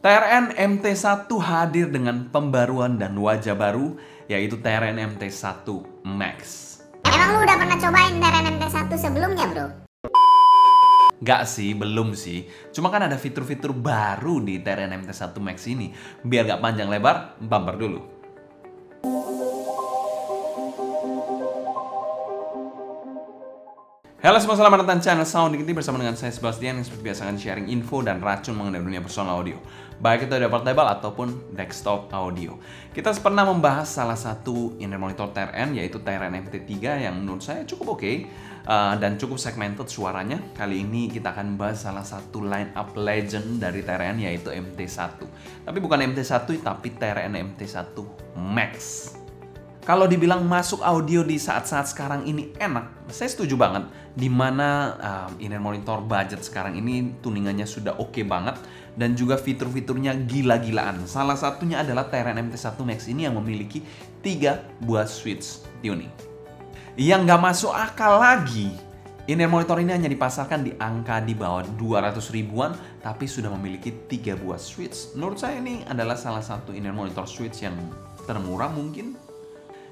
TRN MT1 hadir dengan pembaruan dan wajah baru, yaitu TRN MT1 Max. Emang lu udah pernah cobain TRN MT1 sebelumnya, bro? Gak sih, belum sih. Cuma kan ada fitur-fitur baru di TRN MT1 Max ini. Biar gak panjang lebar, bumper dulu. Halo semua, selamat datang channel Sound Dikti bersama dengan saya Sebastian yang seperti biasa akan sharing info dan racun mengenai dunia personal audio, baik itu audio portable ataupun desktop audio. Kita pernah membahas salah satu inner monitor TRN, yaitu TRN MT3 yang menurut saya cukup oke dan cukup segmented suaranya. Kali ini kita akan membahas salah satu line up legend dari TRN, yaitu MT1. Tapi bukan MT1, tapi TRN MT1 Max. Kalau dibilang masuk audio di saat-saat sekarang ini enak, saya setuju banget. Dimana inner monitor budget sekarang ini tuningannya sudah oke banget dan juga fitur-fiturnya gila-gilaan. Salah satunya adalah TRN MT1 Max ini yang memiliki 3 buah switch tuning. Yang nggak masuk akal lagi, inner monitor ini hanya dipasarkan di angka di bawah 200 ribuan, tapi sudah memiliki 3 buah switch. Menurut saya ini adalah salah satu inner monitor switch yang termurah mungkin,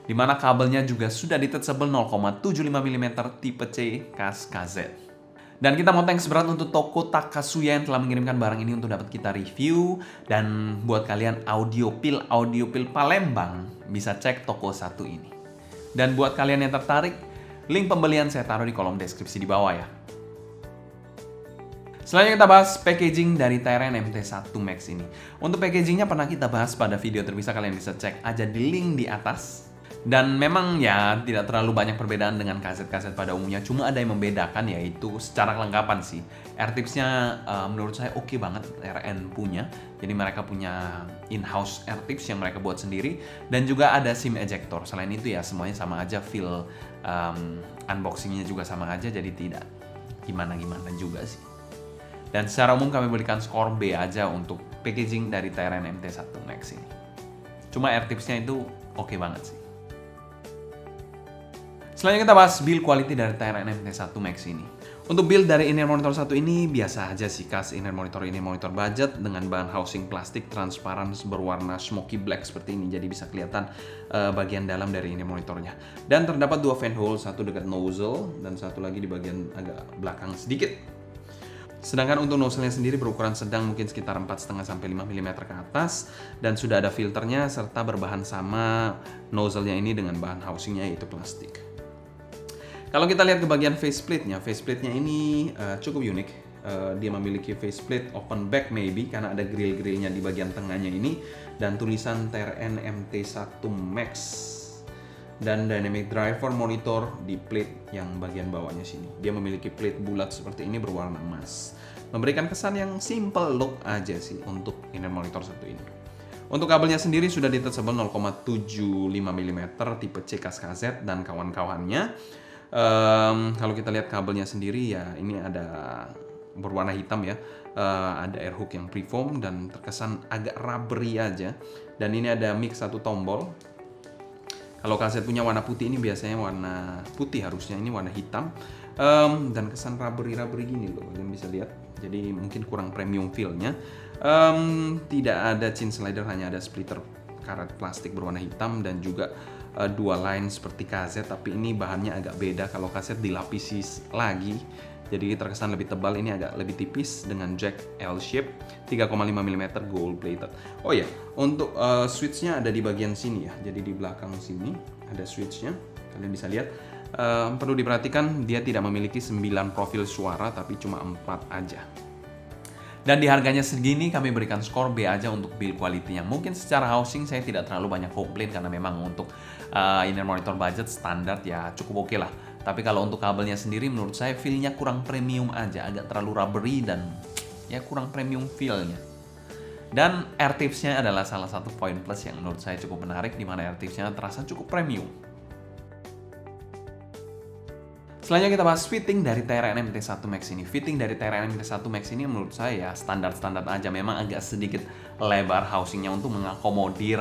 di mana kabelnya juga sudah detachable 0,75 mm tipe C kas KZ. Dan kita mau thanks berat untuk toko Takasuya yang telah mengirimkan barang ini untuk dapat kita review. Dan buat kalian audiopil Palembang, bisa cek toko satu ini. Dan buat kalian yang tertarik, link pembelian saya taruh di kolom deskripsi di bawah ya. Selanjutnya kita bahas packaging dari TRN MT1 Max ini. Untuk packagingnya pernah kita bahas pada video terpisah, kalian bisa cek aja di link di atas. Dan memang ya tidak terlalu banyak perbedaan dengan kaset-kaset pada umumnya. Cuma ada yang membedakan, yaitu secara kelengkapan sih. AirTips-nya menurut saya oke banget TRN punya. Jadi mereka punya in-house AirTips yang mereka buat sendiri. Dan juga ada SIM ejector. Selain itu ya semuanya sama aja, feel unboxingnya juga sama aja. Jadi tidak gimana-gimana juga sih. Dan secara umum kami berikan skor B aja untuk packaging dari TRN MT1 Max ini. Cuma AirTips-nya itu oke banget sih. Selanjutnya kita bahas build quality dari TRN MT1 Max ini. Untuk build dari inner monitor satu ini biasa aja sih, khas inner monitor budget dengan bahan housing plastik transparan berwarna smoky black seperti ini. Jadi bisa kelihatan bagian dalam dari inner monitornya. Dan terdapat 2 fan hole, satu dekat nozzle dan satu lagi di bagian agak belakang sedikit. Sedangkan untuk nozzle-nya sendiri berukuran sedang, mungkin sekitar 4,5 sampai 5 mm ke atas, dan sudah ada filternya serta berbahan sama nozzle-nya ini dengan bahan housingnya yaitu plastik. Kalau kita lihat ke bagian faceplate-nya ini cukup unik. Dia memiliki faceplate open back maybe karena ada grill-grillnya di bagian tengahnya ini, dan tulisan TRN MT1 Max. Dan dynamic driver monitor di plate yang bagian bawahnya sini. Dia memiliki plate bulat seperti ini berwarna emas. Memberikan kesan yang simple look aja sih untuk inner monitor satu ini. Untuk kabelnya sendiri sudah detachable 0,75 mm tipe C kas KZ dan kawan-kawannya. Kalau kita lihat kabelnya sendiri ya ini ada berwarna hitam ya, ada air hook yang preform dan terkesan agak rubbery aja. Dan ini ada mic 1 tombol. Kalau kaset punya warna putih, ini biasanya warna putih, harusnya ini warna hitam. Dan kesan rubbery gini loh, kalian bisa lihat. Jadi mungkin kurang premium feel-nya. Tidak ada chin slider, hanya ada splitter karet plastik berwarna hitam dan juga 2 line seperti kaset, tapi ini bahannya agak beda. Kalau kaset dilapisi lagi, jadi terkesan lebih tebal. Ini agak lebih tipis dengan jack L-shape 3,5 mm gold plated. Oh ya, untuk switch-nya ada di bagian sini ya. Jadi di belakang sini ada switch-nya. Kalian bisa lihat. Perlu diperhatikan dia tidak memiliki 9 profil suara, tapi cuma 4 aja. Dan di harganya segini kami berikan skor B aja untuk build quality-nya. Mungkin secara housing saya tidak terlalu banyak komplain karena memang untuk inner monitor budget standar ya cukup oke lah. Tapi kalau untuk kabelnya sendiri menurut saya feel-nya kurang premium aja, agak terlalu rubbery dan ya kurang premium feel-nya. Dan AirTips-nya adalah salah satu poin plus yang menurut saya cukup menarik, di mana AirTips-nya terasa cukup premium. Selanjutnya kita bahas fitting dari TRN MT1 Max ini. Fitting dari TRN MT1 Max ini menurut saya ya standar-standar aja. Memang agak sedikit lebar housingnya untuk mengakomodir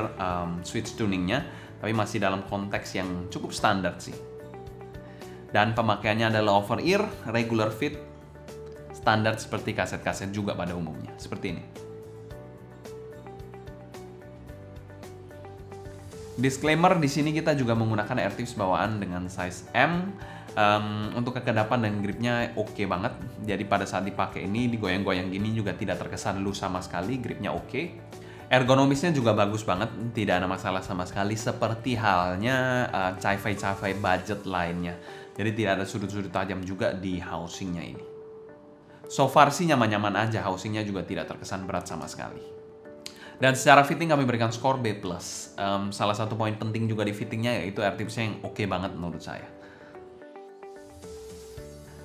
switch tuningnya, tapi masih dalam konteks yang cukup standar sih. Dan pemakaiannya adalah over ear, regular fit, standar seperti kaset-kaset juga pada umumnya. Seperti ini. Disclaimer, di sini kita juga menggunakan AirTips bawaan dengan size M. Untuk kekedapan dan gripnya oke banget. Jadi pada saat dipakai ini digoyang-goyang gini juga tidak terkesan loose sama sekali, gripnya oke. Ergonomisnya juga bagus banget, tidak ada masalah sama sekali seperti halnya Caifai budget lainnya. Jadi tidak ada sudut-sudut tajam juga di housingnya ini. So far sih nyaman-nyaman aja, housingnya juga tidak terkesan berat sama sekali. Dan secara fitting kami berikan skor B+. Salah satu poin penting juga di fittingnya yaitu AirTipsnya yang oke banget menurut saya.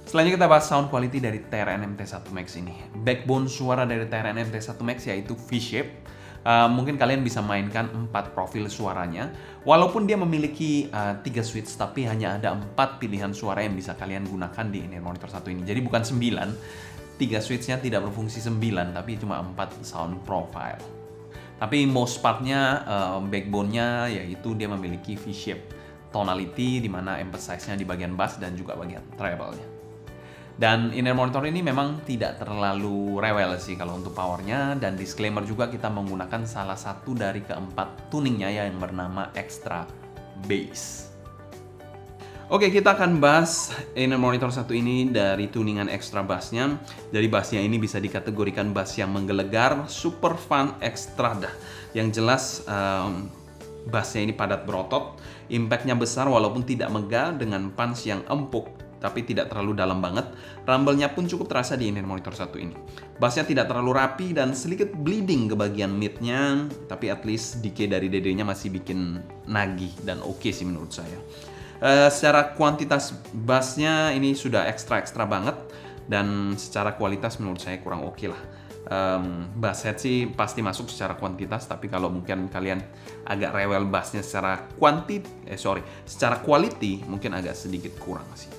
Selanjutnya kita bahas sound quality dari TRN MT1 Max ini. Backbone suara dari TRN MT1 Max yaitu V-shape. Mungkin kalian bisa mainkan 4 profil suaranya. Walaupun dia memiliki 3 switch, tapi hanya ada 4 pilihan suara yang bisa kalian gunakan di in-ear monitor 1 ini. Jadi bukan 9, 3 switchnya tidak berfungsi 9, tapi cuma 4 sound profile. Tapi most partnya, backbone-nya yaitu dia memiliki V-shape tonality, di mana emphasize-nya di bagian bass dan juga bagian treble-nya. Dan in-ear monitor ini memang tidak terlalu rewel sih kalau untuk powernya. Dan disclaimer juga kita menggunakan salah satu dari keempat tuningnya yang bernama Extra Bass. Oke, kita akan bahas in-ear monitor 1 ini dari tuningan extra bassnya. Jadi bassnya ini bisa dikategorikan bass yang menggelegar, super fun, extra dah. Yang jelas bassnya ini padat berotot, impactnya besar walaupun tidak megah, dengan punch yang empuk tapi tidak terlalu dalam banget. Rumble-nya pun cukup terasa di in-ear monitor 1 ini. Bassnya tidak terlalu rapi dan sedikit bleeding ke bagian mid-nya, tapi at least decay dari DD-nya masih bikin nagih dan oke sih menurut saya. Secara kuantitas bassnya ini sudah ekstra banget, dan secara kualitas menurut saya kurang oke lah. Bass head sih pasti masuk secara kuantitas, tapi kalau mungkin kalian agak rewel bassnya secara secara quality mungkin agak sedikit kurang sih.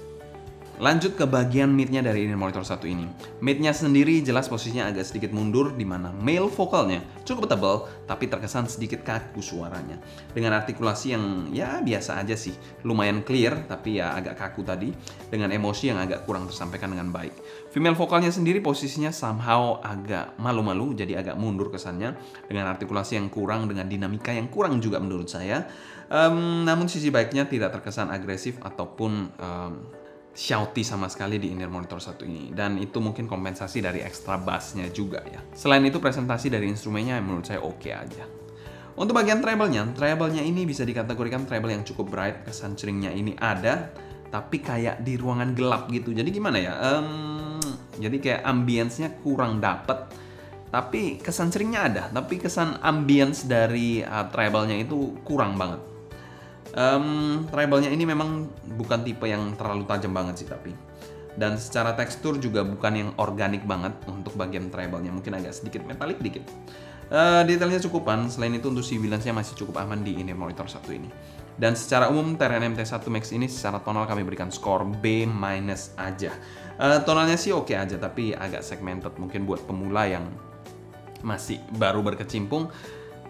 Lanjut ke bagian mid-nya dari in-ear monitor 1 ini. Mid-nya sendiri jelas posisinya agak sedikit mundur, di mana male vokalnya cukup tebal tapi terkesan sedikit kaku suaranya. Dengan artikulasi yang ya biasa aja sih, lumayan clear tapi ya agak kaku tadi, dengan emosi yang agak kurang tersampaikan dengan baik. Female vokalnya sendiri posisinya somehow agak malu-malu, jadi agak mundur kesannya, dengan artikulasi yang kurang, dengan dinamika yang kurang juga menurut saya. Namun sisi baiknya tidak terkesan agresif ataupun shouty sama sekali di in-ear monitor 1 ini, dan itu mungkin kompensasi dari extra bassnya juga ya. Selain itu presentasi dari instrumennya menurut saya oke aja. Untuk bagian treble-nya ini bisa dikategorikan treble yang cukup bright, kesan ceringnya ini ada tapi kayak di ruangan gelap gitu. Jadi gimana ya? Jadi kayak ambience-nya kurang dapet, tapi kesan ceringnya ada, tapi kesan ambience dari treble-nya itu kurang banget. Treble-nya ini memang bukan tipe yang terlalu tajam banget sih, tapi dan secara tekstur juga bukan yang organik banget untuk bagian treble-nya, mungkin agak sedikit metalik dikit. Detailnya cukupan, selain itu untuk sibilance-nya masih cukup aman di in-ear monitor 1 ini. Dan secara umum TRN MT1 Max ini secara tonal kami berikan skor B- aja. Tonalnya sih oke aja, tapi agak segmented, mungkin buat pemula yang masih baru berkecimpung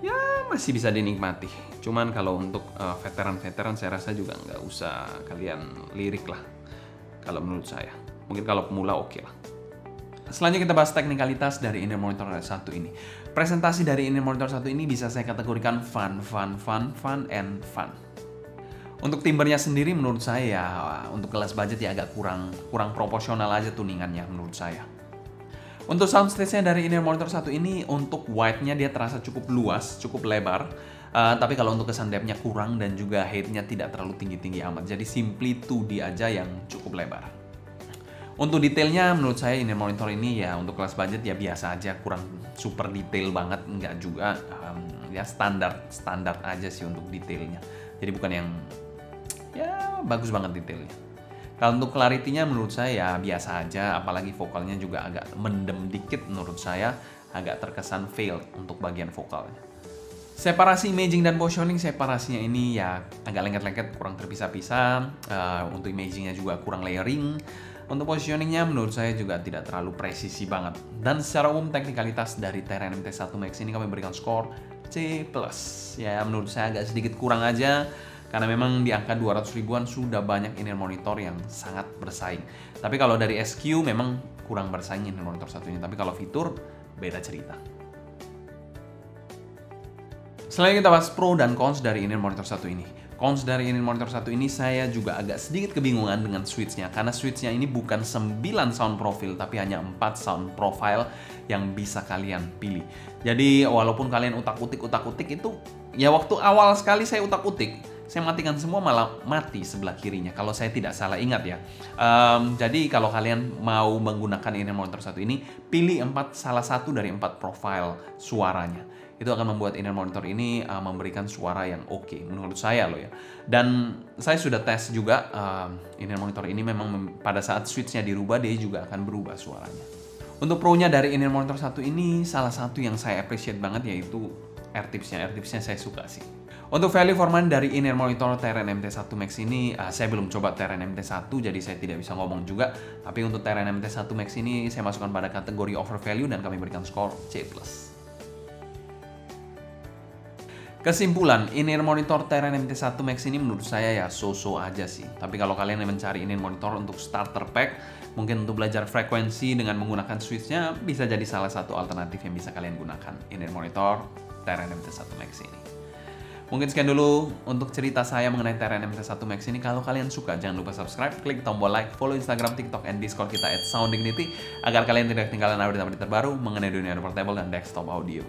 ya masih bisa dinikmati. Cuman kalau untuk veteran-veteran saya rasa juga nggak usah kalian lirik lah kalau menurut saya. Mungkin kalau pemula oke lah. Selanjutnya kita bahas teknikalitas dari in-ear monitor 1 ini. Presentasi dari in-ear monitor 1 ini bisa saya kategorikan fun. Untuk timbernya sendiri menurut saya ya, untuk kelas budget ya agak kurang proporsional aja tuningannya menurut saya. Untuk soundstage-nya dari in-ear monitor 1 ini, untuk wide-nya dia terasa cukup luas, cukup lebar. Tapi kalau untuk kesan depth-nya kurang dan juga height-nya tidak terlalu tinggi-tinggi amat. Jadi simply 2D aja yang cukup lebar. Untuk detailnya menurut saya in-ear monitor ini ya untuk kelas budget ya biasa aja, kurang super detail banget, enggak juga. Ya standar aja sih untuk detailnya. Jadi bukan yang ya bagus banget detailnya. Kalau untuk clarity-nya menurut saya ya biasa aja, apalagi vokalnya juga agak mendem dikit menurut saya, agak terkesan failed untuk bagian vokalnya. Separasi imaging dan positioning, separasinya ini ya agak lengket-lengket, kurang terpisah-pisah. Untuk imagingnya juga kurang layering. Untuk positioningnya menurut saya juga tidak terlalu presisi banget. Dan secara umum teknikalitas dari TRN MT1 Max ini kami berikan skor C+. Ya menurut saya agak sedikit kurang aja. Karena memang di angka 200 ribuan sudah banyak in-ear monitor yang sangat bersaing. Tapi kalau dari SQ memang kurang bersaing in-ear monitor satunya. Tapi kalau fitur beda cerita. Selanjutnya kita bahas pro dan cons dari in-ear monitor satu ini. Cons dari in-ear monitor satu ini saya juga agak sedikit kebingungan dengan switch-nya, karena switch-nya ini bukan 9 sound profile tapi hanya 4 sound profile yang bisa kalian pilih. Jadi walaupun kalian utak-utik itu ya, waktu awal sekali saya utak-utik, saya matikan semua, malah mati sebelah kirinya kalau saya tidak salah ingat ya. Jadi kalau kalian mau menggunakan in-ear monitor satu ini, pilih salah satu dari 4 profile suaranya. Itu akan membuat in-ear monitor ini memberikan suara yang oke, menurut saya loh ya. Dan saya sudah tes juga, in-ear monitor ini memang pada saat switch-nya dirubah, dia juga akan berubah suaranya. Untuk pro-nya dari in-ear monitor satu ini, salah satu yang saya appreciate banget yaitu AirTips-nya. AirTips-nya saya suka sih. Untuk value for money dari in-ear monitor Terran MT1 Max ini, saya belum coba Terran MT1, jadi saya tidak bisa ngomong juga. Tapi untuk Terran MT1 Max ini, saya masukkan pada kategori over value dan kami berikan skor C+. Kesimpulan, in-ear monitor Terran MT1 Max ini menurut saya ya so-so aja sih. Tapi kalau kalian yang mencari in-ear monitor untuk starter pack, mungkin untuk belajar frekuensi dengan menggunakan switch-nya, bisa jadi salah satu alternatif yang bisa kalian gunakan, in-ear monitor Terran MT1 Max ini. Mungkin sekian dulu untuk cerita saya mengenai Terran MT1 Max ini. Kalau kalian suka, jangan lupa subscribe, klik tombol like, follow Instagram, TikTok, and Discord kita @sounddignity agar kalian tidak ketinggalan update-update terbaru mengenai dunia portable dan desktop audio.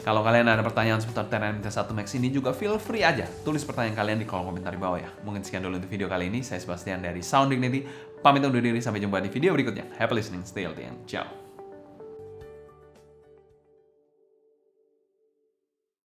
Kalau kalian ada pertanyaan seputar Terran MT1 Max ini juga feel free aja tulis pertanyaan kalian di kolom komentar di bawah ya. Mungkin sekian dulu untuk video kali ini. Saya Sebastian dari Sound Dignity. Pamit undur diri, sampai jumpa di video berikutnya. Happy listening, stay healthy, and ciao.